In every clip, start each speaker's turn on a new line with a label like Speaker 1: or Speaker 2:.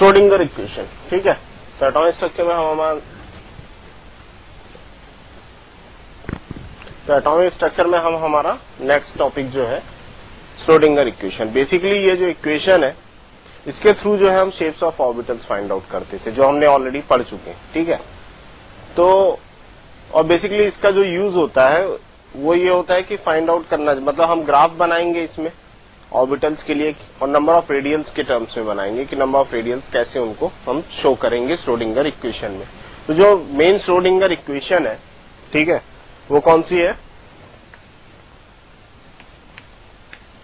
Speaker 1: Schrodinger equation. ठीक है, तो एटॉमिक स्ट्रक्चर में हम हमारा नेक्स्ट टॉपिक जो है श्रोडिंगर इक्वेशन। बेसिकली ये जो इक्वेशन है इसके थ्रू जो है हम shapes of orbitals find out करते थे, जो हमने ऑलरेडी पढ़ चुके हैं। ठीक है, तो और बेसिकली इसका जो यूज होता है वो ये होता है कि फाइंड आउट करना, मतलब हम ग्राफ बनाएंगे इसमें ऑर्बिटल्स के लिए और नंबर ऑफ रेडियल्स के टर्म्स में बनाएंगे कि नंबर ऑफ रेडियल्स कैसे उनको हम शो करेंगे श्रोडिंगर इक्वेशन में। तो जो मेन श्रोडिंगर इक्वेशन है, ठीक है, वो कौन सी है?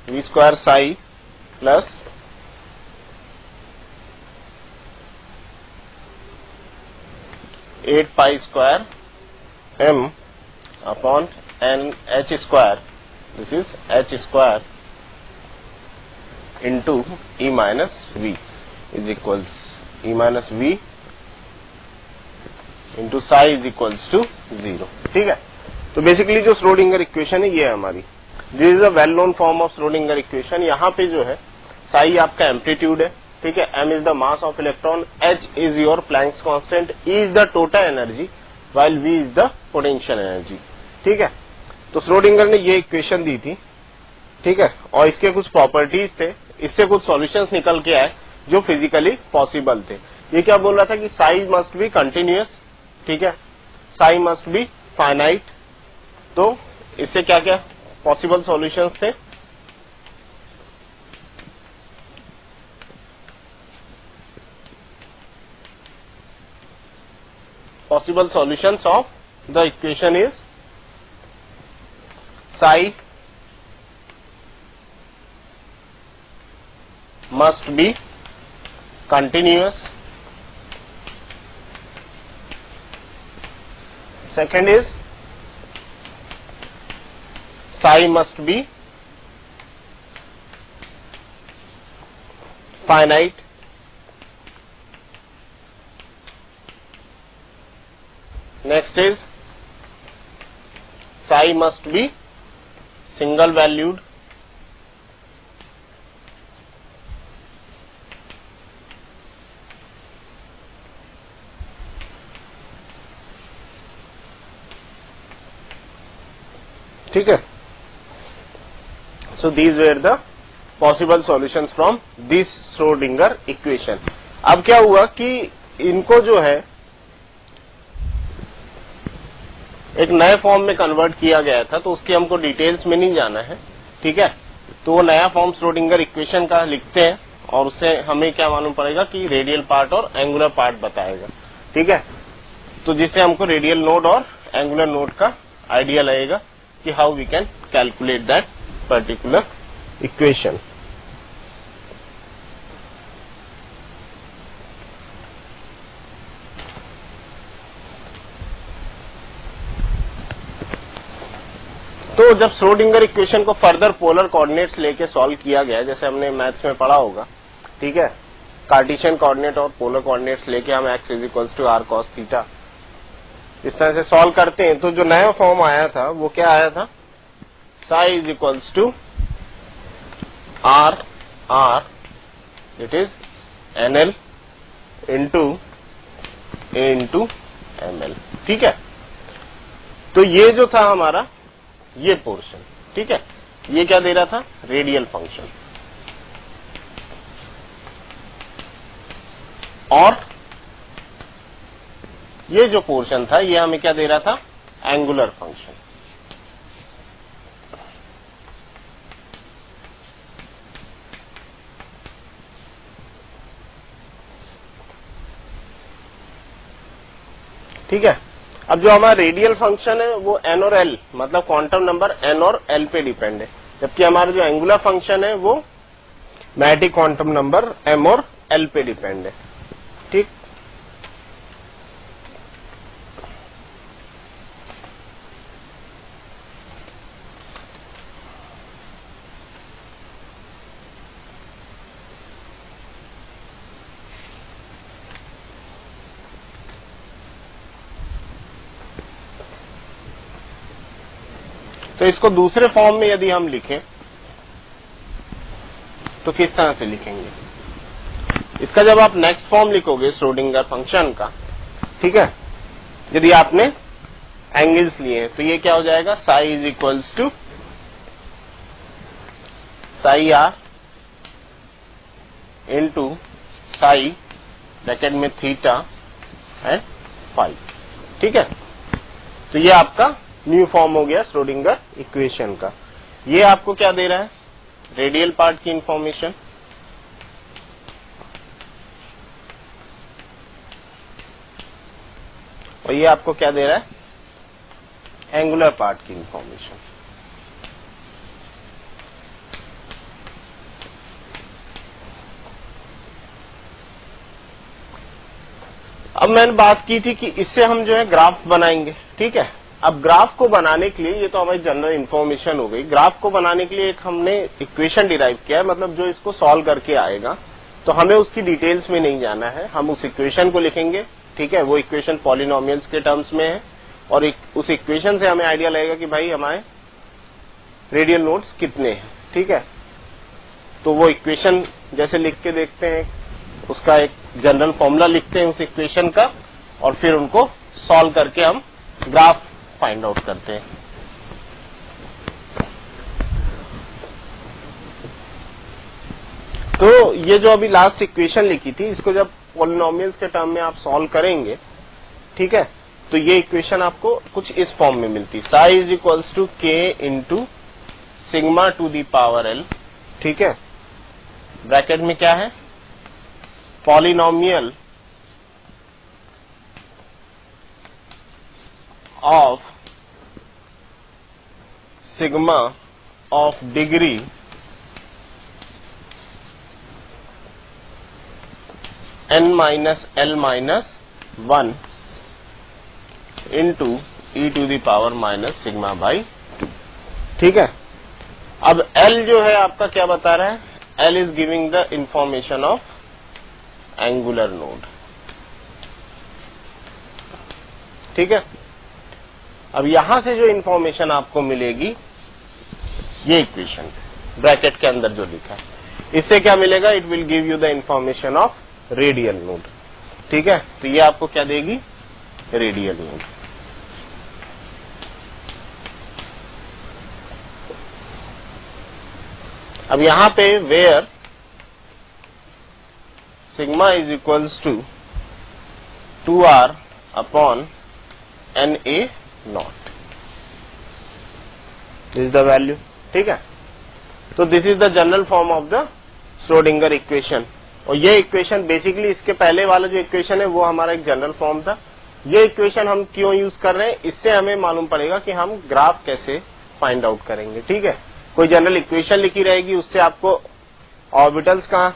Speaker 1: v square psi plus eight pi square m upon N H square, this is H square into E minus V is equals E minus V into psi is equals to 0। ठीक है, तो बेसिकली जो Schrodinger equation है ये है हमारी। This is a well known form of Schrodinger equation. यहाँ पे जो है साई आपका एम्पलीट्यूड है, ठीक है, m is the mass of electron, h is your Planck's constant, E is the total energy, while V is the potential energy. ठीक है, तो श्रोडिंगर ने ये इक्वेशन दी थी। ठीक है, और इसके कुछ प्रॉपर्टीज थे, इससे कुछ सॉल्यूशंस निकल के आए जो फिजिकली पॉसिबल थे। ये क्या बोल रहा था कि साई मस्ट बी कंटिन्यूअस, ठीक है, साई मस्ट बी फाइनाइट। तो इससे क्या क्या पॉसिबल सॉल्यूशंस थे? Possible solutions of the equation is psi must be continuous. Second is psi must be finite. Next is psi must be single valued. ठीक है, so these were the possible solutions from this Schrodinger equation. अब क्या हुआ कि इनको जो है एक नए फॉर्म में कन्वर्ट किया गया था, तो उसकी हमको डिटेल्स में नहीं जाना है। ठीक है, तो वो नया फॉर्म श्रोडिंगर इक्वेशन का लिखते हैं और उससे हमें क्या मालूम पड़ेगा कि रेडियल पार्ट और एंगुलर पार्ट बताएगा। ठीक है, तो जिससे हमको रेडियल नोड और एंगुलर नोड का आइडिया लगेगा कि how we can calculate that particular equation. तो जब श्रोडिंगर इक्वेशन को फर्दर पोलर कोऑर्डिनेट्स लेके सॉल्व किया गया, जैसे हमने मैथ्स में पढ़ा होगा, ठीक है, कार्टेशियन कोऑर्डिनेट और पोलर कोऑर्डिनेट्स लेके हम x is equals to R cos theta इस तरह से सॉल्व करते हैं, तो जो नया फॉर्म आया था वो क्या आया था? Psi is equals to R R it is NL into A into ML। ठीक है, तो ये जो था हमारा ये पोर्शन, ठीक है, ये क्या दे रहा था? Radial function. और ये जो पोर्शन था ये हमें क्या दे रहा था? Angular function. ठीक है, अब जो हमारा रेडियल फंक्शन है वो n और l, मतलब क्वांटम नंबर n और l पे डिपेंड है, जबकि हमारा जो एंगुलर फंक्शन है वो मैग्नेटिक क्वांटम नंबर m और l पे डिपेंड है। ठीक, तो इसको दूसरे फॉर्म में यदि हम लिखें तो किस तरह से लिखेंगे? इसका जब आप नेक्स्ट फॉर्म लिखोगे श्रोडिंगर फंक्शन का, ठीक है, यदि आपने एंगल्स लिए हैं तो ये क्या हो जाएगा, psi is equals to psi R into psi bracket में थीटा एंड फाई। ठीक है, तो ये आपका न्यू फॉर्म हो गया श्रोडिंगर इक्वेशन का। ये आपको क्या दे रहा है, रेडियल पार्ट की इंफॉर्मेशन, और ये आपको क्या दे रहा है, एंगुलर पार्ट की इंफॉर्मेशन। अब मैंने बात की थी कि इससे हम जो है ग्राफ बनाएंगे। ठीक है, अब ग्राफ को बनाने के लिए, ये तो हमारी जनरल इंफॉर्मेशन हो गई, ग्राफ को बनाने के लिए एक हमने इक्वेशन डिराइव किया है, मतलब जो इसको सॉल्व करके आएगा, तो हमें उसकी डिटेल्स में नहीं जाना है, हम उस इक्वेशन को लिखेंगे। ठीक है, वो इक्वेशन पॉलिनोमियल्स के टर्म्स में है, और उस इक्वेशन से हमें आइडिया लगेगा कि भाई हमारे रेडियल नोड्स कितने हैं। ठीक है, तो वो इक्वेशन जैसे लिख के देखते हैं, उसका एक जनरल फॉर्मूला लिखते हैं उस इक्वेशन का, और फिर उनको सॉल्व करके हम ग्राफ फाइंड आउट करते हैं। तो ये जो अभी लास्ट इक्वेशन लिखी थी, इसको जब पॉलिनोमियल्स के टर्म में आप सॉल्व करेंगे, ठीक है, तो ये इक्वेशन आपको कुछ इस फॉर्म में मिलती, psi is equals to K into sigma to the power L. ठीक है, ब्रैकेट में क्या है, polynomial of sigma of degree n minus L minus 1 into E to the power minus sigma by 2। ठीक है, अब L जो है आपका क्या बता रहा है, L is giving the information of angular node. ठीक है, अब यहां से जो इंफॉर्मेशन आपको मिलेगी, ये इक्वेशन ब्रैकेट के अंदर जो लिखा है, इससे क्या मिलेगा, it will give you the information of radial node. ठीक है, तो ये आपको क्या देगी, रेडियल नोड। अब यहां पे where sigma is equals to 2r upon NA naught, this is the value. ठीक है, तो this is the general form of the Schrodinger equation, और ये इक्वेशन बेसिकली इसके पहले वाला जो इक्वेशन है वो हमारा एक जनरल फॉर्म था। ये इक्वेशन हम क्यों यूज कर रहे हैं, इससे हमें मालूम पड़ेगा कि हम ग्राफ कैसे फाइंड आउट करेंगे। ठीक है, कोई जनरल इक्वेशन लिखी रहेगी, उससे आपको ऑर्बिटल्स का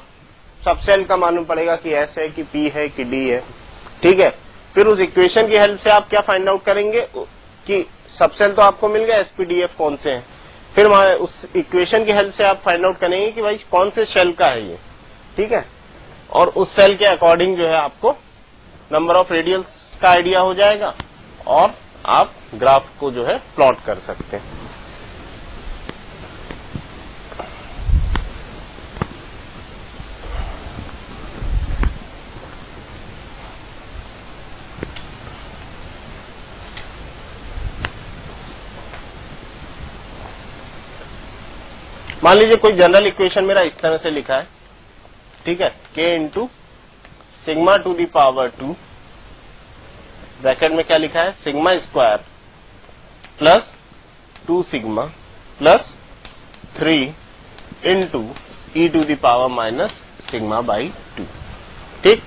Speaker 1: सबसेल का मालूम पड़ेगा कि एस है कि पी है कि डी है। ठीक है, फिर उस इक्वेशन की हेल्प से आप क्या फाइंड आउट करेंगे कि सबसेल तो आपको मिल गया, एसपीडीएफ कौन से हैं, फिर उस इक्वेशन की हेल्प से आप फाइंड आउट करेंगे कि भाई कौन से शेल का है ये। ठीक है, और उस सेल के अकॉर्डिंग जो है आपको नंबर ऑफ रेडियल्स का आइडिया हो जाएगा, और आप ग्राफ को जो है प्लॉट कर सकते हैं। मान लीजिए कोई जनरल इक्वेशन मेरा इस तरह से लिखा है। ठीक है, k into sigma to the power 2, bracket में क्या लिखा है, sigma square plus 2 sigma plus 3 into E to the power minus sigma by 2। ठीक,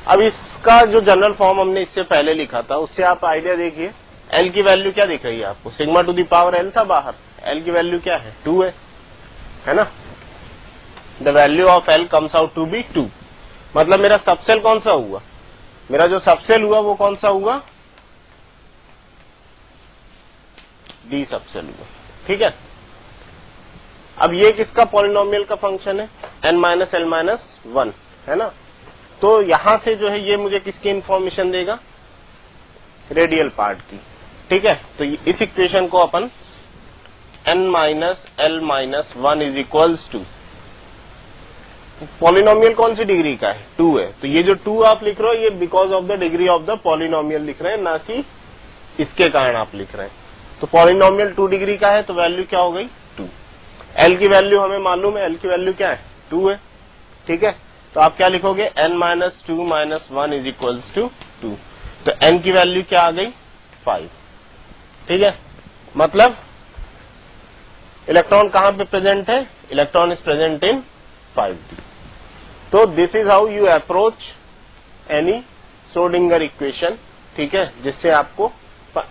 Speaker 1: अब इसका जो जनरल फॉर्म हमने इससे पहले लिखा था, उससे आप आइडिया देखिए, L की वैल्यू क्या दिख रही है आपको, sigma to the power L था बाहर, L की वैल्यू क्या है, 2 है ना। The value of L comes out to be 2, मतलब मेरा सबसेल कौन सा हुआ, मेरा जो सबसेल हुआ वो कौन सा हुआ, डी सबसेल हुआ। ठीक है, अब ये किसका पॉलिनोमियल का फंक्शन है, n माइनस एल माइनस 1 है ना, तो यहां से जो है ये मुझे किसकी इंफॉर्मेशन देगा, रेडियल पार्ट की। ठीक है, तो इस इक्वेशन को अपन n minus L minus 1 is equals to polynomial कौन सी डिग्री का है? 2 है। तो ये जो 2 आप लिख रहे हो ये because of the degree of the polynomial लिख रहे हैं, ना कि इसके कारण आप लिख रहे हैं। तो पॉलिनोमियल 2 डिग्री का है तो वैल्यू क्या हो गई? 2। एल की वैल्यू हमें मालूम है, एल की वैल्यू क्या है? 2 है। ठीक है, तो आप क्या लिखोगे? n minus 2 minus 1 is equals to 2। तो n की वैल्यू क्या आ गई? 5। ठीक है, मतलब इलेक्ट्रॉन कहां पे प्रेजेंट है? Electron is present in 5d। तो this is how you approach any Schrodinger equation. ठीक है, जिससे आपको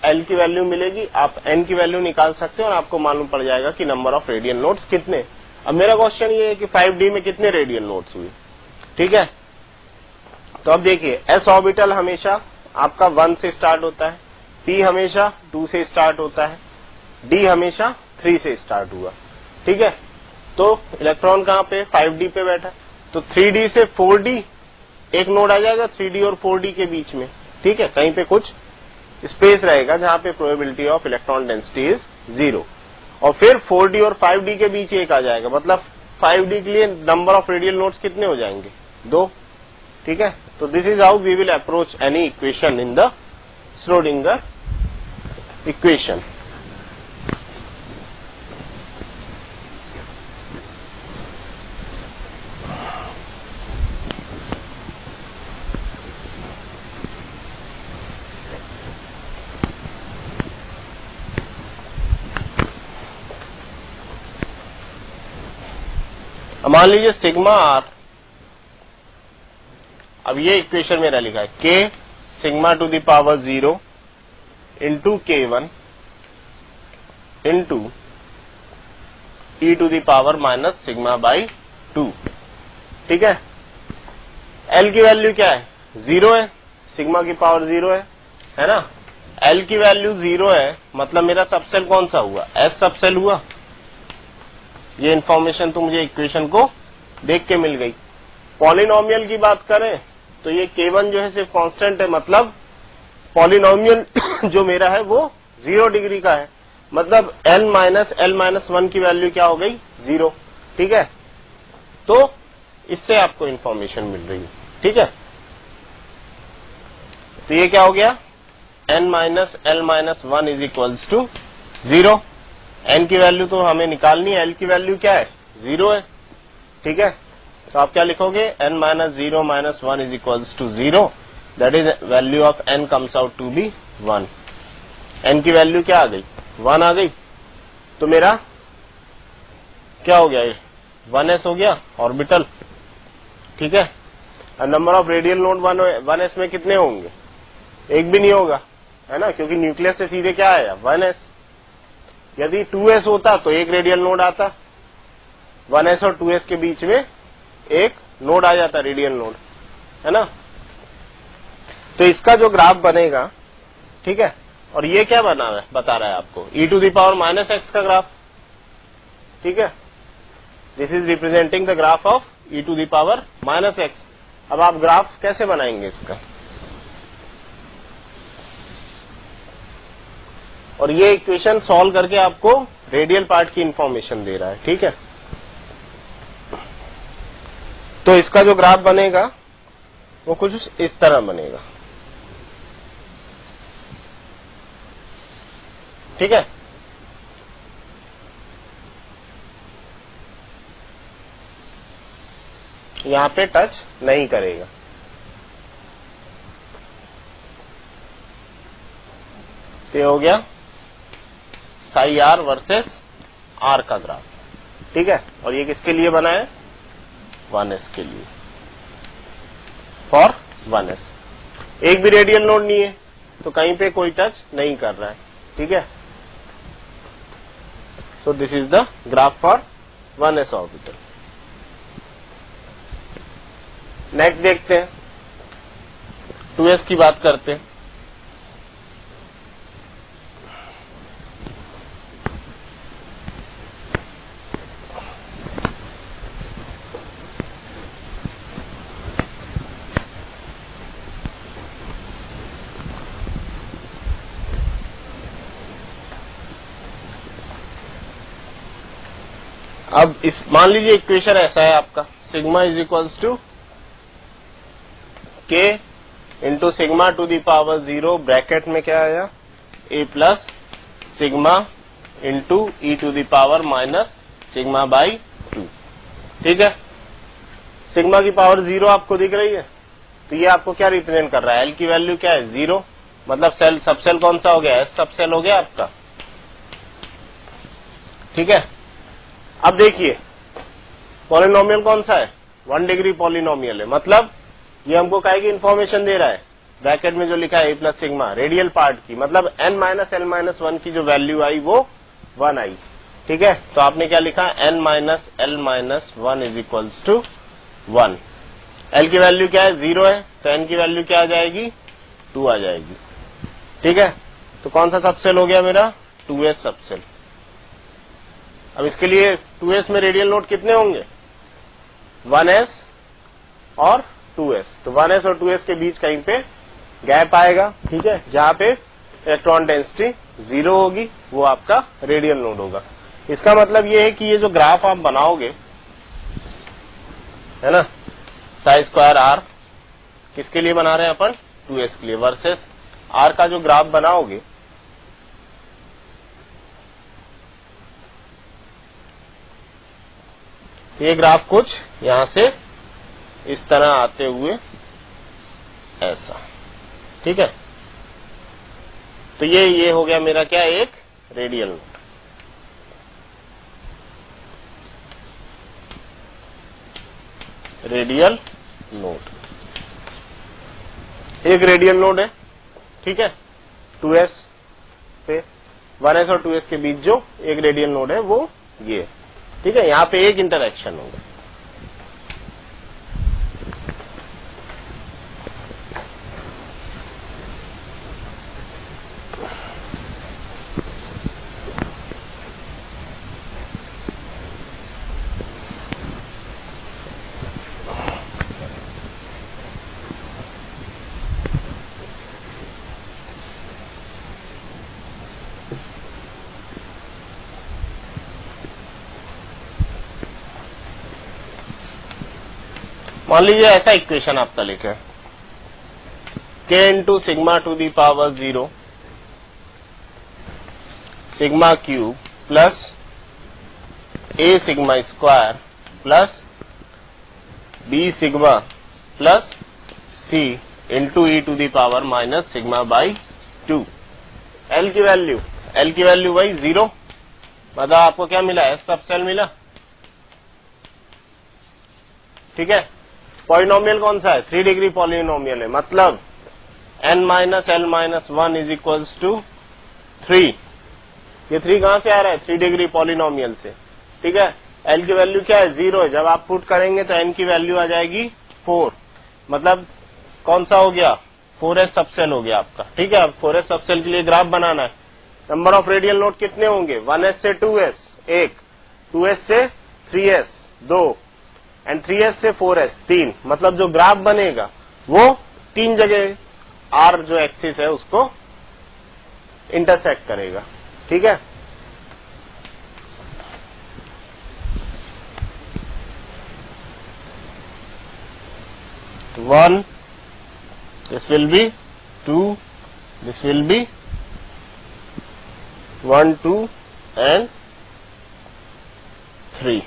Speaker 1: L की वैल्यू मिलेगी, आप N की वैल्यू निकाल सकते हो और आपको मालूम पड़ जाएगा कि नंबर ऑफ रेडियल नोड्स कितने। अब मेरा क्वेश्चन ये है कि 5d में कितने रेडियल नोड्स हुए? ठीक है, तो अब देखिए s ऑर्बिटल हमेशा आपका 1 से स्टार्ट होता है, p हमेशा 2 से स्टार्ट होता है, d हमेशा 3 से स्टार्ट हुआ। ठीक है, तो इलेक्ट्रॉन कहां पे? 5d पे बैठा, तो 3d से 4d एक नोड आ जाएगा 3d और 4d के बीच में। ठीक है, कहीं पे कुछ स्पेस रहेगा जहां पे probability of electron density is 0, और फिर 4d और 5d के बीच एक आ जाएगा, मतलब 5d के लिए नंबर ऑफ रेडियल नोड्स कितने हो जाएंगे? 2। ठीक है, तो this is how we will approach any equation in the Schrodinger equation. मान लीजिए सिग्मा आर, अब ये इक्वेशन मेरा लिखा है K sigma to the power 0 into K1 into E to the power minus sigma by 2। ठीक है, L की वैल्यू क्या है? 0 है, सिग्मा की पावर 0 है ना? L की वैल्यू 0 है, मतलब मेरा सबसेल कौन सा हुआ? S सबसेल हुआ। ये इंफॉर्मेशन तो मुझे इक्वेशन को देख के मिल गई। पॉलिनोमियल की बात करें तो ये K1 जो है सिर्फ कांस्टेंट है, मतलब पॉलिनोमियल जो मेरा है वो 0 डिग्री का है, मतलब l माइनस 1 की वैल्यू क्या हो गई? 0। ठीक है, तो इससे आपको इंफॉर्मेशन मिल रही है। ठीक है, तो ये क्या हो गया? n minus l minus 1 is equals to 0। n की वैल्यू तो हमें निकालनी है, l की वैल्यू क्या है? 0 है। ठीक है, तो आप क्या लिखोगे? n minus 0 minus 1 is equals to 0, that is value of n comes out to be 1। n की वैल्यू क्या आ गई? 1 आ गई। तो मेरा क्या हो गया? ये 1s हो गया ऑर्बिटल। ठीक है, number of radial node 1s में कितने होंगे? एक भी नहीं होगा, है ना, क्योंकि न्यूक्लियस से सीधे क्या आया? 1s। यदि 2s होता तो एक रेडियल नोड आता, 1s और 2s के बीच में एक नोड आ जाता, रेडियल नोड, है ना। तो इसका जो ग्राफ बनेगा, ठीक है, और ये क्या बता रहा है आपको? e to the power minus X का ग्राफ। ठीक है, this is representing the graph of e to the power minus X. अब आप ग्राफ कैसे बनाएंगे इसका? और ये इक्वेशन सॉल्व करके आपको रेडियल पार्ट की इंफॉर्मेशन दे रहा है। ठीक है, तो इसका जो ग्राफ बनेगा वो कुछ इस तरह बनेगा। ठीक है, यहां पे टच नहीं करेगा। तो ये हो गया साई आर वर्सेस आर का ग्राफ। ठीक है, और ये किसके लिए बना है? 1s के लिए, फॉर 1s। एक भी रेडियल नोड नहीं है तो कहीं पे कोई टच नहीं कर रहा है। ठीक है, so this is the graph for 1s orbital. Next देखते हैं, 2s की बात करते हैं। अब इस मान लीजिए इक्वेशन ऐसा है आपका, sigma is equals to K into sigma to the power 0 bracket में क्या आया A plus sigma into E to the power minus sigma by 2। ठीक है, सिग्मा की पावर 0 आपको दिख रही है, तो ये आपको क्या रिप्रेजेंट कर रहा है, एल की वैल्यू क्या है 0, मतलब सेल सबसेल कौन सा हो गया, एस सबसेल हो गया आपका। ठीक है, अब देखिए पॉलिनोमियल कौन सा है, 1 डिग्री पॉलिनोमियल है, मतलब ये हमको काहे की इंफॉर्मेशन दे रहा है, ब्रैकेट में जो लिखा है ए प्लस सिग्मा रेडियल पार्ट की, मतलब n माइनस एल माइनस 1 की जो वैल्यू आई वो 1 आई। ठीक है, तो आपने क्या लिखा, n minus L minus 1 is equals to 1। L की वैल्यू क्या है 0 है, तो n की वैल्यू क्या आ जाएगी 2 आ जाएगी। ठीक है, तो कौन सा सबसेल हो गया मेरा, 2s सबसेल। अब इसके लिए 2s में रेडियल नोड कितने होंगे, 1s और 2s, तो 1s और 2s के बीच कहीं पे गैप आएगा। ठीक है, जहां पे इलेक्ट्रॉन डेंसिटी 0 होगी वो आपका रेडियल नोड होगा। इसका मतलब ये है कि ये जो ग्राफ आप बनाओगे है ना, साई स्क्वायर आर किसके लिए बना रहे हैं अपन, 2s के लिए, वर्सेस आर का जो ग्राफ बनाओगे तो ये ग्राफ कुछ यहां से इस तरह आते हुए ऐसा। ठीक है, तो ये हो गया मेरा क्या, एक रेडियल नोड। रेडियल नोड एक रेडियल नोड है। ठीक है, 2s पे 1s और 2s के बीच जो एक रेडियल नोड है वो ये। ठीक है, यहां पे एक इंटरेक्शन होगा। मान लीजिए ऐसा इक्वेशन आपका लिखा है, k into sigma to the power 0 sigma cube plus a sigma square plus b sigma plus c into E to the power minus sigma by 2। l की वैल्यू वही 0, मतलब आपको क्या मिला है, सबसेल मिला। ठीक है, पॉलिनोमियल कौन सा है, 3 डिग्री पॉलिनोमियल है, मतलब n minus L minus 1 is equals to 3। ये 3 कहां से आ रहा है, 3 डिग्री पॉलिनोमियल से। ठीक है, l की वैल्यू क्या है, 0 है, जब आप पुट करेंगे तो n की वैल्यू आ जाएगी 4, मतलब कौन सा हो गया, 4s सबसेल हो गया आपका। ठीक है, अब 4s सबसेल के लिए ग्राफ बनाना है। नंबर ऑफ रेडियल नोड कितने होंगे, 1s से 2s 1, 2s से 3s 2 एंड 3s से 4s 3, मतलब जो ग्राफ बनेगा वो 3 जगह r जो एक्सिस है उसको इंटरसेक्ट करेगा। ठीक है, one, this will be 2, this will be 1 2 and 3।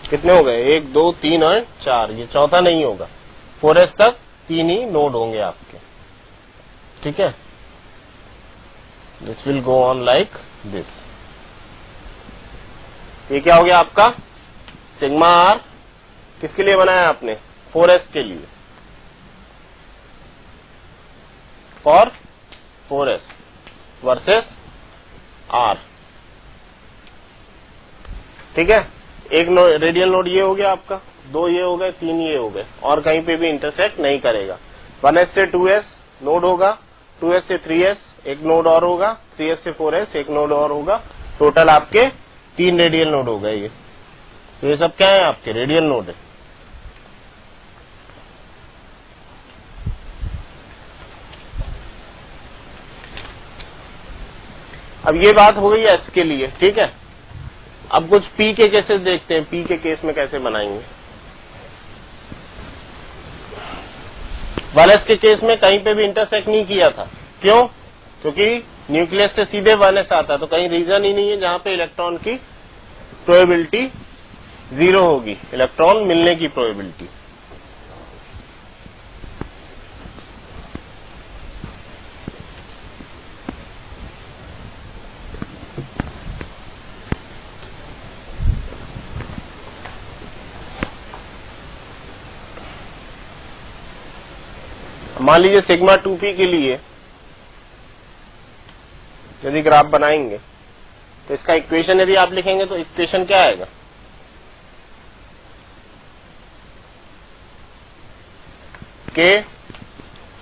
Speaker 1: कितने हो गए, 1 2 3 और 4, ये चौथा नहीं होगा, 4s तक 3 ही नोड होंगे आपके। ठीक है, this will go on like this. ये क्या हो गया आपका, सिग्मा आर किसके लिए बनाया आपने, 4s के लिए, फॉर 4s वर्सेस आर। ठीक है, एक रेडियल नोड ये हो गया आपका, 2 ये हो गए, 3 ये हो गए, और कहीं पे भी इंटरसेक्ट नहीं करेगा। 1s से 2s नोड होगा, 2s से 3s एक नोड और होगा, 3s से 4s एक नोड और होगा, टोटल आपके 3 रेडियल नोड हो गए। ये सब क्या है, आपके रेडियल नोड है। अब ये बात हो गई एस के लिए, ठीक है। अब कुछ पी के केसेस देखते हैं, पी के केस में कैसे बनाएंगे। 1s के केस में कहीं पे भी इंटरसेक्ट नहीं किया था, क्यों? क्योंकि न्यूक्लियस से सीधे 1s आता, तो कहीं रीजन ही नहीं है जहां पे इलेक्ट्रॉन की प्रोबेबिलिटी 0 होगी, इलेक्ट्रॉन मिलने की प्रोबेबिलिटी। मान लीजिए सिग्मा 2p के लिए यदि ग्राफ बनाएंगे तो इसका इक्वेशन यदि आप लिखेंगे तो इक्वेशन क्या आएगा? के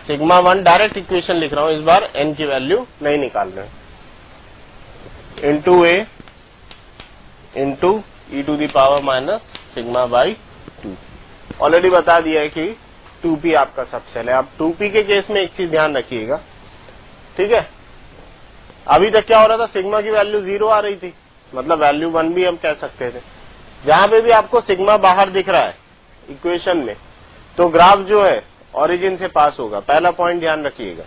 Speaker 1: सिग्मा 1 डायरेक्ट इक्वेशन लिख रहा हूं, इस बार n की वैल्यू नहीं निकाल रहे हैं, into A into E to the power minus sigma by 2। Already बता दिया है कि 2p आपका सबसेल है। अब 2p के केस में एक चीज ध्यान रखिएगा, ठीक है। अभी तक क्या हो रहा था, सिग्मा की वैल्यू 0 आ रही थी, मतलब वैल्यू 1 भी हम कह सकते थे। जहां पे भी आपको सिग्मा बाहर दिख रहा है इक्वेशन में, तो ग्राफ जो है ओरिजिन से पास होगा, पहला पॉइंट ध्यान रखिएगा,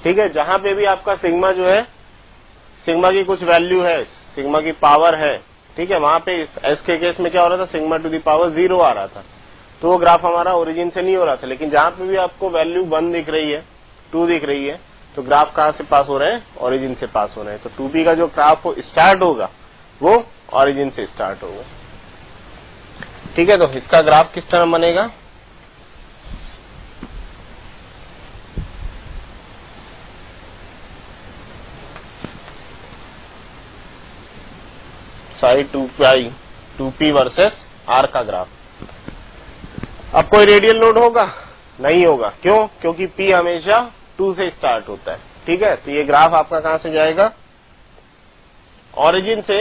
Speaker 1: ठीक है। जहां पे भी आपका सिग्मा जो है, सिग्मा की कुछ वैल्यू है, सिग्मा की पावर है, ठीक है, वहां पे एस के केस में क्या हो रहा था, सिग्मा टू दी पावर 0 आ रहा था, तो वो ग्राफ हमारा ओरिजिन से नहीं हो रहा था। लेकिन जहां पे भी आपको वैल्यू 1 दिख रही है, 2 दिख रही है, तो ग्राफ कहां से पास हो रहे हैं, ओरिजिन से पास हो रहे हैं। तो 2p का जो ग्राफ स्टार्ट होगा वो ओरिजिन से स्टार्ट होगा, ठीक है। तो इसका ग्राफ किस तरह बनेगा, साई 2p वर्सेस r का ग्राफ। अब कोई रेडियल नोड होगा? नहीं होगा, क्यों? क्योंकि p हमेशा 2 से स्टार्ट होता है, ठीक है। तो ये ग्राफ आपका कहां से जाएगा, ओरिजिन से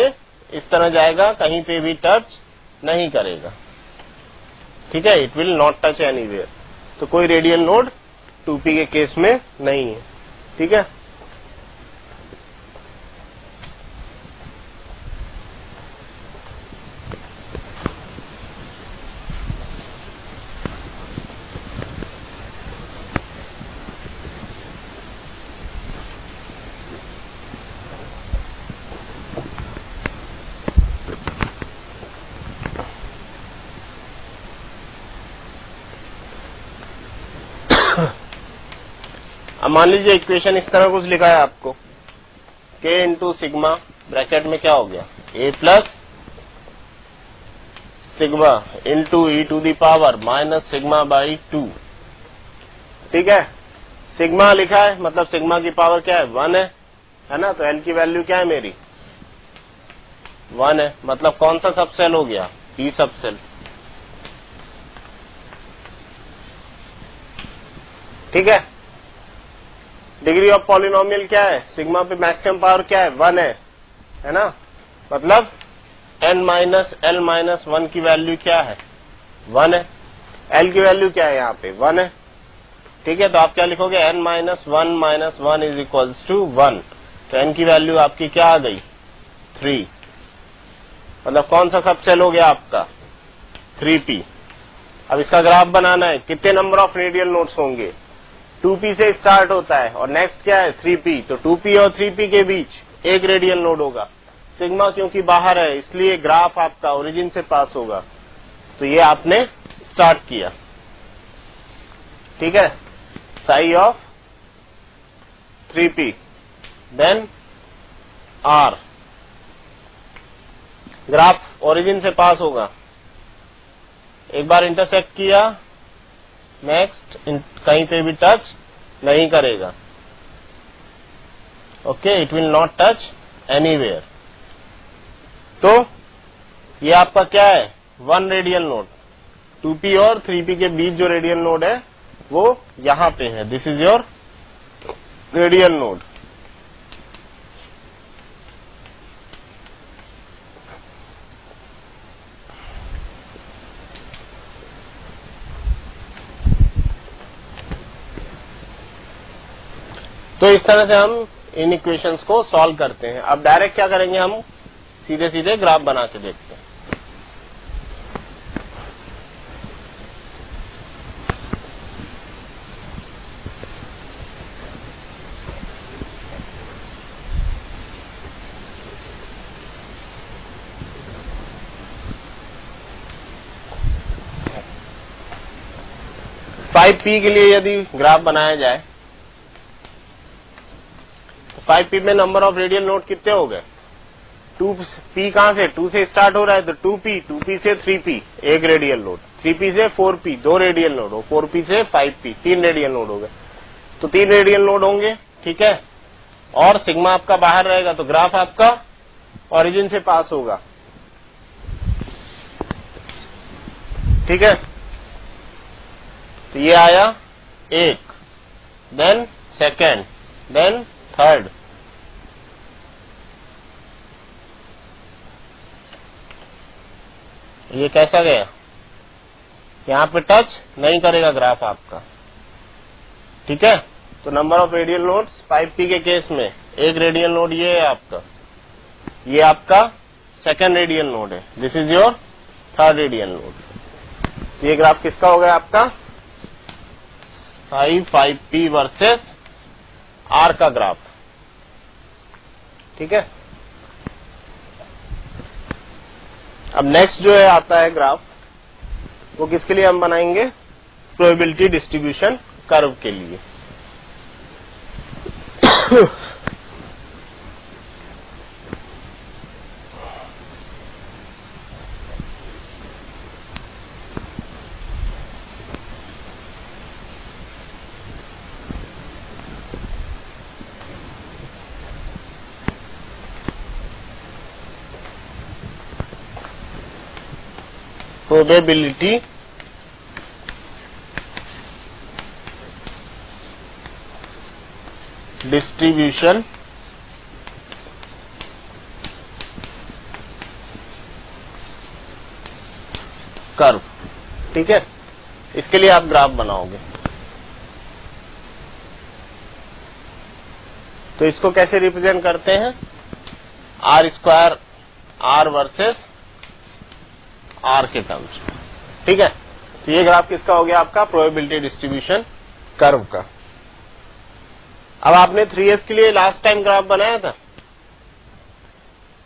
Speaker 1: इस तरह जाएगा, कहीं पे भी टच नहीं करेगा, ठीक है। It will not touch anywhere. तो कोई रेडियल नोड 2p के केस में नहीं है, ठीक है। अब मान लीजिए इक्वेशन इस तरह कुछ लिखा है आपको, k इंटू सिग्मा ब्रैकेट में क्या हो गया, a plus sigma into E to the power minus sigma by 2, ठीक है। सिग्मा लिखा है, मतलब सिग्मा की पावर क्या है, 1 है ना। तो l की वैल्यू क्या है मेरी, 1 है, मतलब कौन सा सबसेल हो गया, p सबसेल, ठीक है। डिग्री ऑफ पॉलिनोमियल क्या है, सिग्मा पे मैक्सिमम पावर क्या है, 1 है ना। मतलब n माइनस l माइनस 1 की वैल्यू क्या है, 1 है। l की वैल्यू क्या है, यहाँ पे 1 है, ठीक है। तो आप क्या लिखोगे, n minus 1 is equals to 1। तो n की वैल्यू आपकी क्या आ गई, 3, मतलब कौन सा सबसेल हो गया आपका, 3p। अब इसका ग्राफ बनाना है, कितने नंबर ऑफ रेडियल नोड्स होंगे, 2p से स्टार्ट होता है और नेक्स्ट क्या है, 3p। तो 2p और 3p के बीच एक रेडियल नोड होगा। सिग्मा क्योंकि बाहर है इसलिए ग्राफ आपका ओरिजिन से पास होगा। तो ये आपने स्टार्ट किया, ठीक है, psi of 3p, then r, graph origin से पास होगा, एक बार इंटरसेक्ट किया, नेक्स्ट कहीं पे भी टच नहीं करेगा, okay, it will not touch anywhere. तो ये आपका क्या है, 1 रेडियल नोड, 2p और 3p के बीच जो रेडियल नोड है वो यहां पे है, this is your radial node. तो इस तरह से हम इन इक्वेशंस को सॉल्व करते हैं। अब डायरेक्ट क्या करेंगे, हम सीधे सीधे ग्राफ बना के देखते हैं। फाइव पी के लिए यदि ग्राफ बनाया जाए तो 5p में नंबर ऑफ रेडियल नोड कितने हो गए, 2p कहां से 2 से स्टार्ट हो रहा है तो 2p से 3p एक रेडियल नोड, 3p से 4p दो रेडियल नोड हो, 4p से 5p तीन रेडियल नोड हो गए, तो तीन रेडियल नोड होंगे। ठीक है, और सिग्मा आपका बाहर रहेगा तो ग्राफ आपका ओरिजिन से पास होगा। ठीक है, तो ये आया एक, देन सेकेंड, देन थर्ड, ये कैसा गया, यहां पे टच नहीं करेगा ग्राफ आपका। ठीक है, तो number of radial nodes 5p के केस में एक रेडियल नोड ये है आपका, ये आपका सेकेंड रेडियल नोड है, this is your third radial node. तो ये ग्राफ किसका हो गया आपका, 5p वर्सेस r का ग्राफ। ठीक है, अब नेक्स्ट जो है आता है ग्राफ, वो किसके लिए हम बनाएंगे, प्रोबेबिलिटी डिस्ट्रीब्यूशन कर्व के लिए। Probability distribution curve. ठीक है, इसके लिए आप ग्राफ बनाओगे, तो इसको कैसे रिप्रेजेंट करते हैं, R square R versus R के टर्म्स में। ठीक है, तो ये ग्राफ किसका हो गया आपका, प्रोबेबिलिटी डिस्ट्रीब्यूशन कर्व का। अब आपने 3s के लिए लास्ट टाइम ग्राफ बनाया था,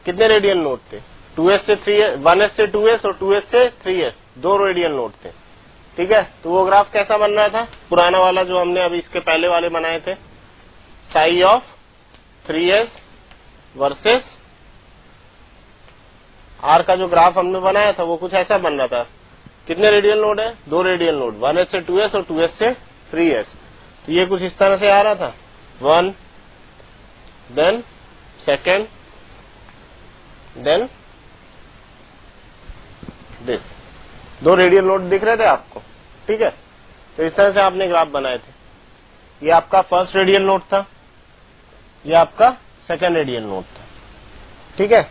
Speaker 1: कितने रेडियल नोड थे, 2s से 3s, 1s से 2s और 2s से 3s, दो रेडियल नोड थे। ठीक है, तो वो ग्राफ कैसा बन रहा था, पुराना वाला जो हमने अभी इसके पहले वाले बनाए थे, sigh of 3s versus R का जो ग्राफ हमने बनाया था वो कुछ ऐसा बन रहा था। कितने रेडियल नोड है, दो रेडियल नोड, 1s से 2s और 2s से 3s। तो ये कुछ इस तरह से आ रहा था, 1 देन सेकेंड देन दिस, दो रेडियल नोड दिख रहे थे आपको। ठीक है, तो इस तरह से आपने ग्राफ बनाए थे। ये आपका फर्स्ट रेडियल नोड था, ये आपका सेकेंड रेडियल नोड था। ठीक है,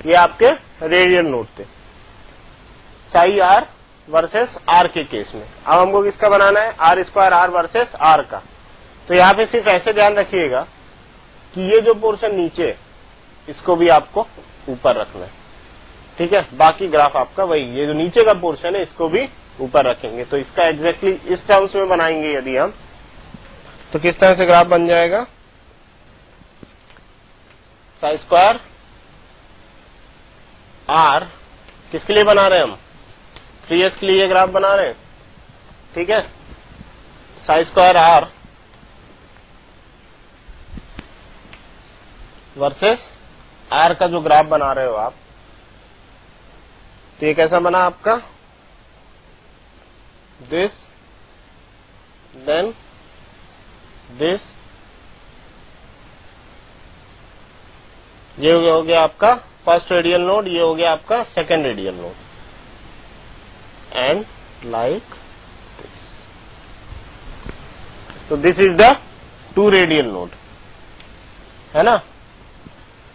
Speaker 1: ये आपके रेडियल नोड थे साई आर वर्सेस आर के केस में। अब हमको किसका बनाना है, R square R versus R का। तो यहाँ पे सिर्फ ऐसे ध्यान रखिएगा कि ये जो पोर्शन नीचे, इसको भी आपको ऊपर रखना है। ठीक है, बाकी ग्राफ आपका वही, ये जो नीचे का पोर्शन है इसको भी ऊपर रखेंगे। तो इसका एग्जैक्टली इस टर्म्स में बनाएंगे यदि हम, तो किस तरह से ग्राफ बन जाएगा, साई स्क्वायर आर किसके लिए बना रहे हैं हम, 3s के लिए ग्राफ बना रहे हैं। ठीक है, psi square R versus R का जो ग्राफ बना रहे हो आप, तो ये कैसा बना आपका, दिस देन दिस, ये हो गया आपका फर्स्ट रेडियल नोड, ये हो गया आपका second radial node, and like this. तो this is the two radial node, है ना।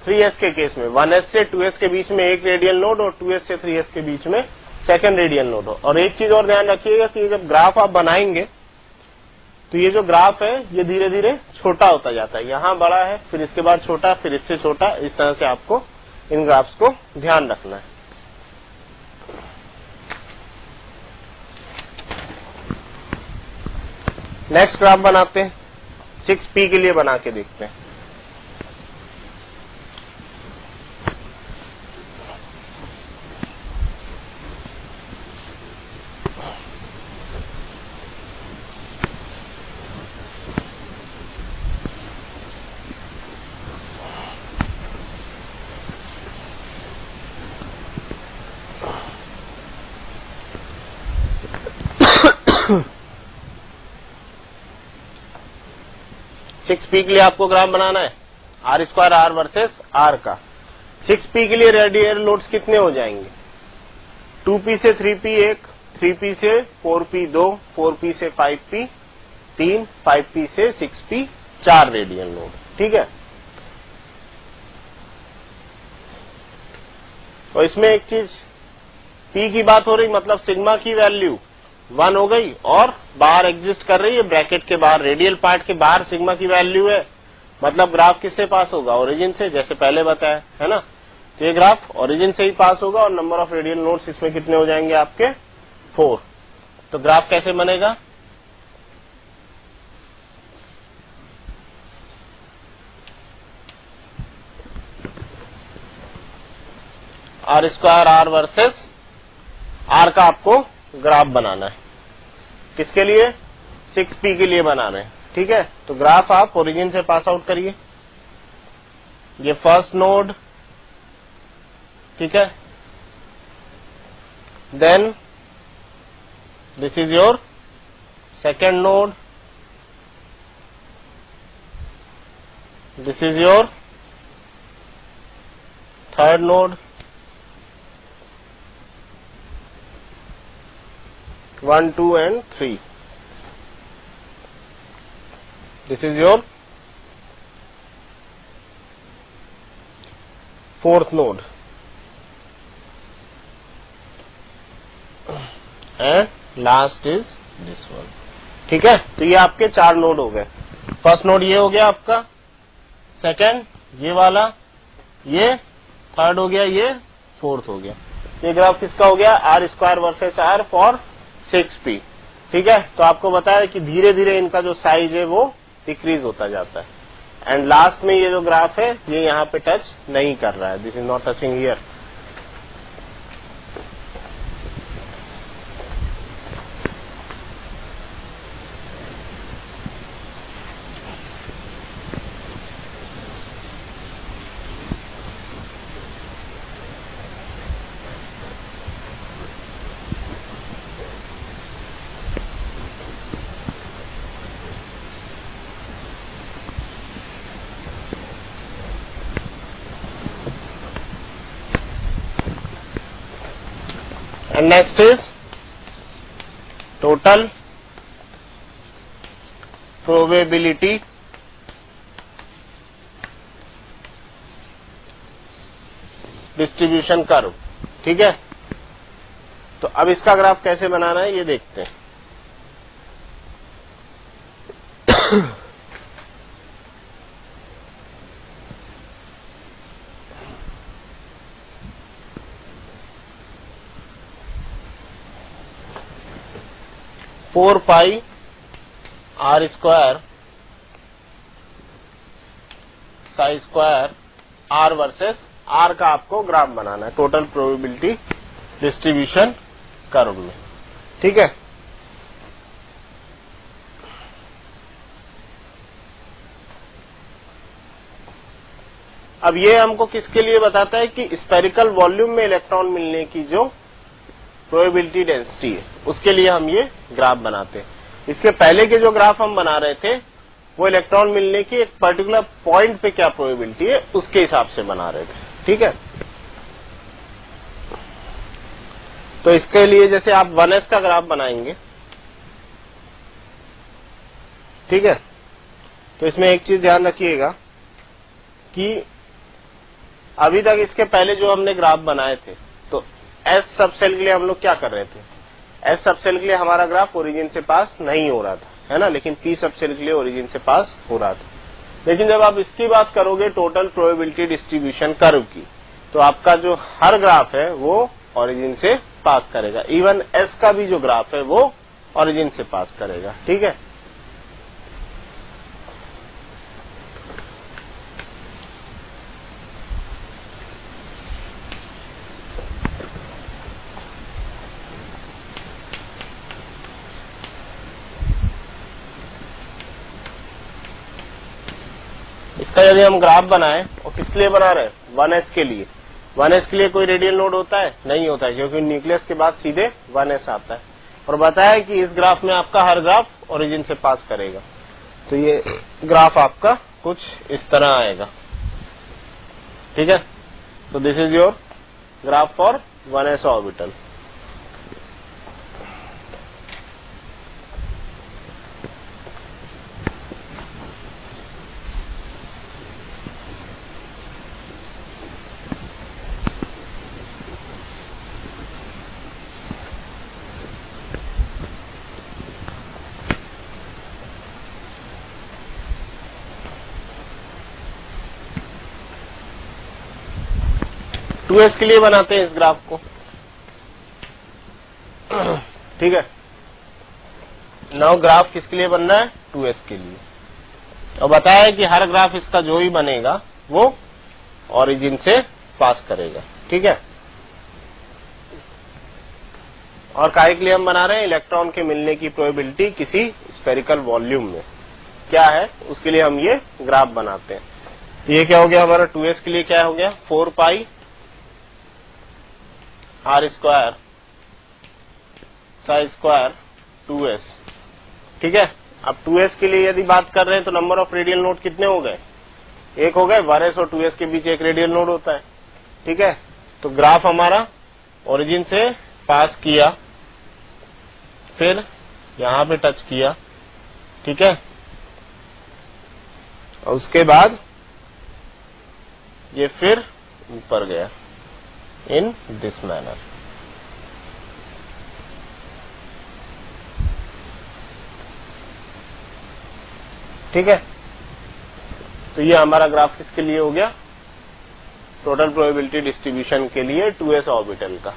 Speaker 1: 3s के केस में 1s से 2s के बीच में एक रेडियल नोड और 2s से 3s के बीच में सेकेंड रेडियल नोड हो। और एक चीज और ध्यान रखिएगा कि जब ग्राफ आप बनाएंगे तो ये जो ग्राफ है ये धीरे धीरे छोटा होता जाता है, यहाँ बड़ा है, फिर इसके बाद छोटा, फिर इससे छोटा, इस तरह से आपको इन ग्राफ्स को ध्यान रखना है। नेक्स्ट ग्राफ बनाते हैं, 6P के लिए बना के देखते हैं। सिक्स पी के लिए आपको ग्राफ बनाना है, R square R versus R का। 6P के लिए रेडियल लोड्स कितने हो जाएंगे? 2P से 3P 1, 3P से 4P 2, 4P से 5P 3, 5P से 6P 4 रेडियल लोड। ठीक है, और इसमें एक चीज, P की बात हो रही, मतलब सिग्मा की वैल्यू 1 हो गई और बाहर एग्जिस्ट कर रही है, ब्रैकेट के बाहर, रेडियल पार्ट के बाहर सिग्मा की वैल्यू है, मतलब ग्राफ किससे पास होगा? ओरिजिन से, जैसे पहले बताया है ना। तो ये ग्राफ ओरिजिन से ही पास होगा और नंबर ऑफ रेडियल नोड्स इसमें कितने हो जाएंगे आपके? 4। तो ग्राफ कैसे बनेगा? R square R versus R का आपको ग्राफ बनाना है। किसके लिए? 6P के लिए बनाना है। ठीक है, तो ग्राफ आप ओरिजिन से पास आउट करिए। ये फर्स्ट नोड, ठीक है, then this is your second node, this is your third node, 1, 2 and 3. This is your fourth node and last is this one. ठीक है, तो ये आपके 4 नोड हो गए। फर्स्ट नोड ये हो गया आपका, सेकेंड ये वाला, ये थर्ड हो गया, ये फोर्थ हो गया। ये ग्राफ किसका हो गया? R square versus R for 6P। ठीक है, तो आपको बताया कि धीरे धीरे इनका जो साइज है वो डिक्रीज होता जाता है, एंड लास्ट में ये जो ग्राफ है ये यहाँ पे टच नहीं कर रहा है, this is not touching here. And next is total probability distribution curve। ठीक है, तो अब इसका ग्राफ कैसे बनाना है ये देखते हैं। Four pi R square psi square R versus R का आपको ग्राफ बनाना है टोटल प्रोबेबिलिटी डिस्ट्रीब्यूशन कर्व में। ठीक है, अब ये हमको किसके लिए बताता है कि स्फेरिकल वॉल्यूम में इलेक्ट्रॉन मिलने की जो प्रोबेबिलिटी डेंसिटी है उसके लिए हम ये ग्राफ बनाते हैं। इसके पहले के जो ग्राफ हम बना रहे थे वो इलेक्ट्रॉन मिलने की एक पर्टिकुलर पॉइंट पे क्या प्रोबेबिलिटी है उसके हिसाब से बना रहे थे। ठीक है, तो इसके लिए जैसे आप 1s का ग्राफ बनाएंगे, ठीक है, तो इसमें एक चीज ध्यान रखिएगा कि अभी तक इसके पहले जो हमने ग्राफ बनाए थे तो एस सब सेल के लिए हम लोग क्या कर रहे थे? एस सब सेल के लिए हमारा ग्राफ ओरिजिन से पास नहीं हो रहा था, है ना, लेकिन पी सबसे लिख लिया, ओरिजिन से पास हो रहा था। लेकिन जब आप इसकी बात करोगे टोटल प्रोबेबिलिटी डिस्ट्रीब्यूशन कर्व की, तो आपका जो हर ग्राफ है वो ओरिजिन से पास करेगा। इवन एस का भी जो ग्राफ है वो ओरिजिन से पास करेगा। ठीक है, इसका यदि हम ग्राफ बनाएं और किसके लिए बना रहे हैं, 1s के लिए। 1s के लिए कोई रेडियल नोड होता है? नहीं होता है, क्योंकि न्यूक्लियस के बाद सीधे 1s आता है। और बताया कि इस ग्राफ में आपका हर ग्राफ ओरिजिन से पास करेगा। तो ये ग्राफ आपका कुछ इस तरह आएगा। ठीक है, तो this is your graph for 1s orbital. Two S के लिए बनाते हैं इस ग्राफ को। ठीक है, नाउ ग्राफ किसके लिए बनना है, 2s के लिए। और बताया कि हर ग्राफ इसका जो ही बनेगा वो ओरिजिन से पास करेगा। ठीक है, और काहे के लिए हम बना रहे हैं, इलेक्ट्रॉन के मिलने की प्रोबेबिलिटी किसी स्फेरिकल वॉल्यूम में क्या है, उसके लिए हम ये ग्राफ बनाते हैं। तो ये क्या हो गया हमारा 2s के लिए, क्या हो गया 4 pi R square psi square 2s। ठीक है, अब 2s के लिए यदि बात कर रहे हैं तो नंबर ऑफ रेडियल नोड कितने हो गए, एक हो गए। 1s और 2s के बीच एक रेडियल नोड होता है। ठीक है, तो ग्राफ हमारा ओरिजिन से पास किया, फिर यहां पे टच किया। ठीक है, और उसके बाद ये फिर ऊपर गया इन दिस मैनर। ठीक है, तो ये हमारा ग्राफ किसके लिए हो गया, टोटल प्रोबेबिलिटी डिस्ट्रीब्यूशन के लिए 2s ऑर्बिटल का।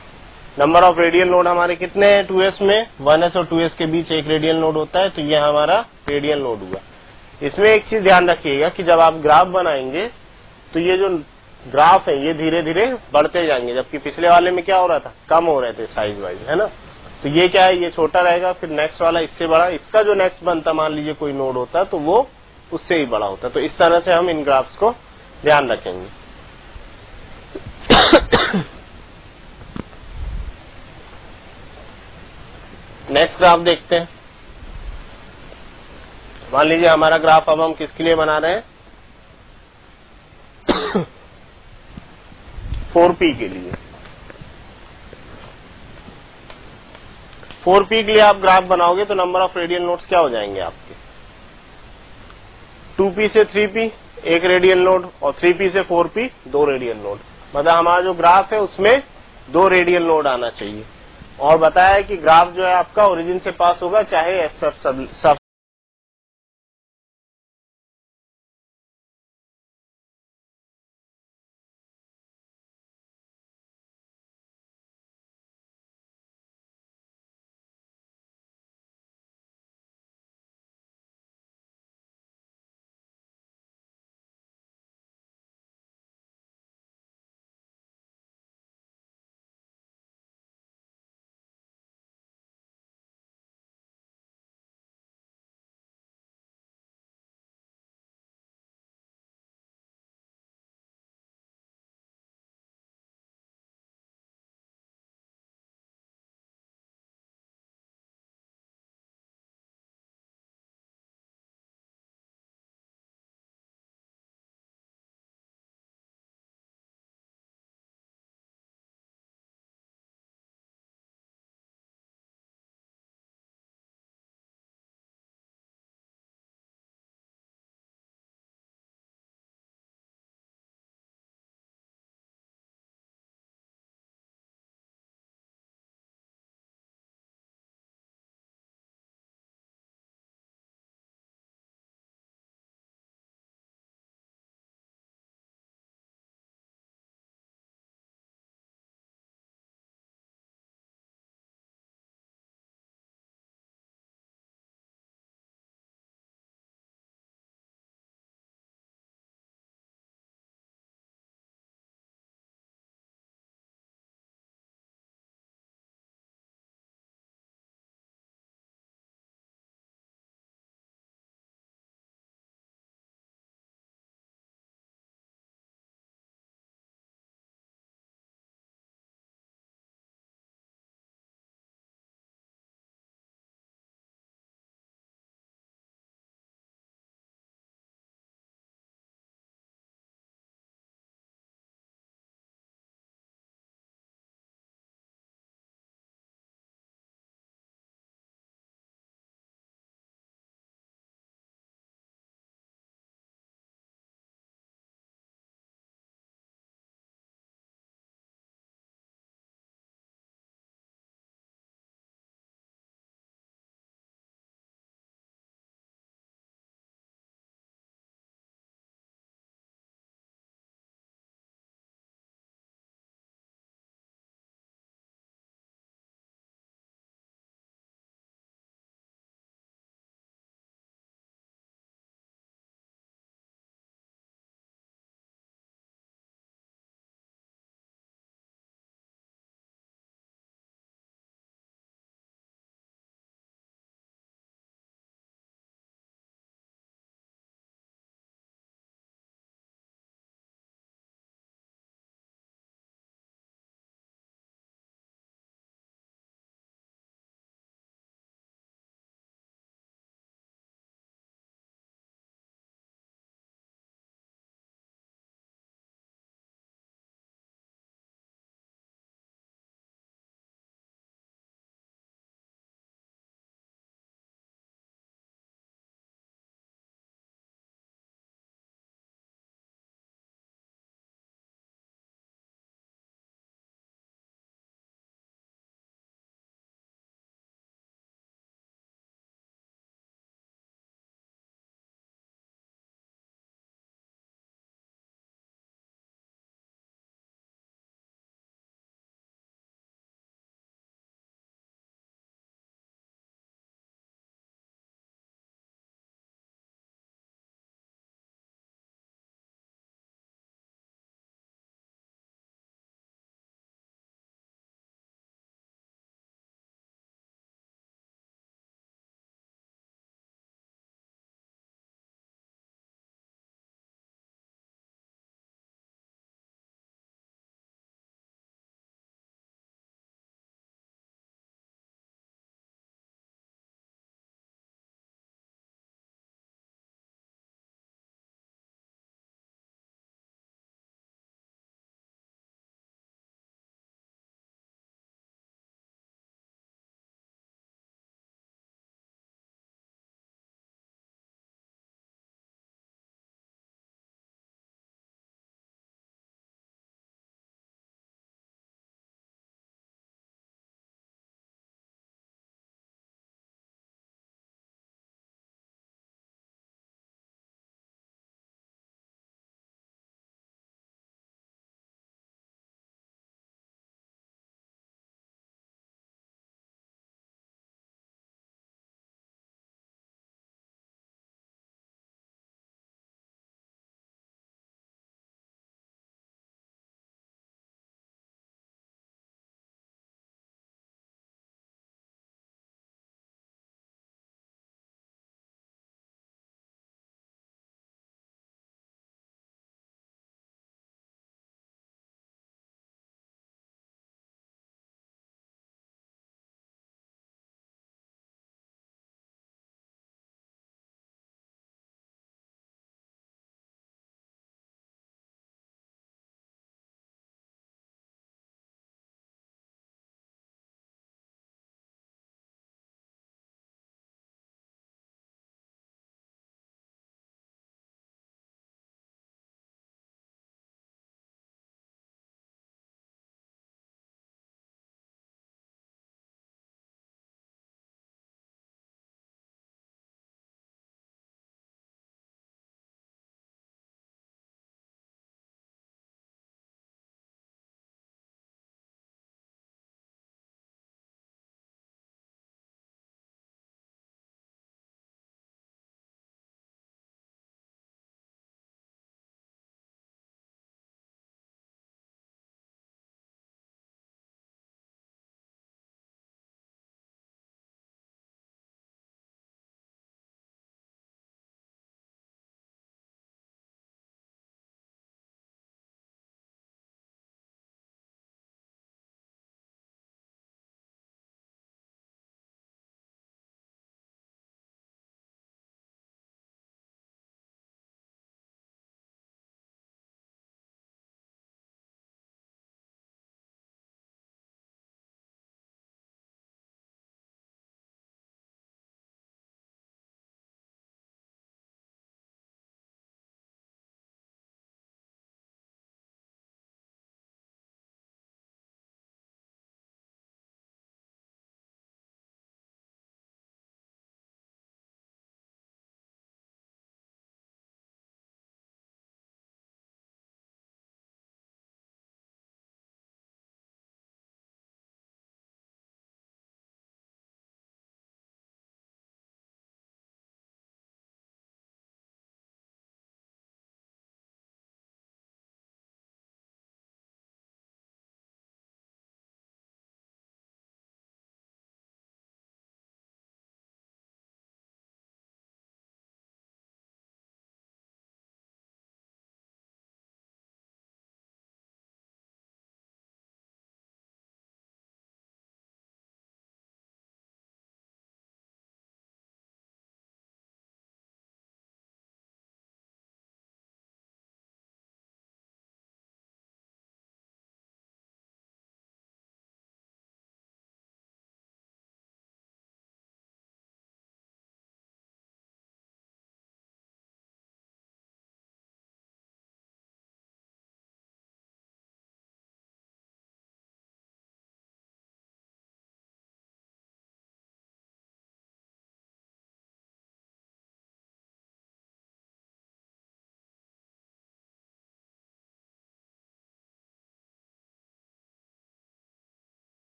Speaker 1: नंबर ऑफ रेडियल नोड हमारे कितने हैं 2s में, 1s और 2s के बीच एक रेडियल नोड होता है, तो ये हमारा रेडियल नोड हुआ। इसमें एक चीज ध्यान रखिएगा कि जब आप ग्राफ बनाएंगे तो ये जो ग्राफ है ये धीरे धीरे बढ़ते जाएंगे, जबकि पिछले वाले में क्या हो रहा था, कम हो रहे थे साइज वाइज, है ना। तो ये क्या है, ये छोटा रहेगा, फिर नेक्स्ट वाला इससे बड़ा, इसका जो नेक्स्ट बनता मान लीजिए कोई नोड होता है तो वो उससे ही बड़ा होता है। तो इस तरह से हम इन ग्राफ्स को ध्यान रखेंगे। नेक्स्ट ग्राफ देखते हैं। मान लीजिए हमारा ग्राफ अब हम किसके लिए बना रहे हैं, 4p के लिए। 4p के लिए आप ग्राफ बनाओगे तो नंबर ऑफ रेडियल नोड्स क्या हो जाएंगे आपके, 2p से 3p एक रेडियल नोड, और 3p से 4p 2 रेडियल नोड। मतलब हमारा जो ग्राफ है उसमें 2 रेडियल नोड आना चाहिए। और बताया है कि ग्राफ जो है आपका ओरिजिन से पास होगा, चाहे सब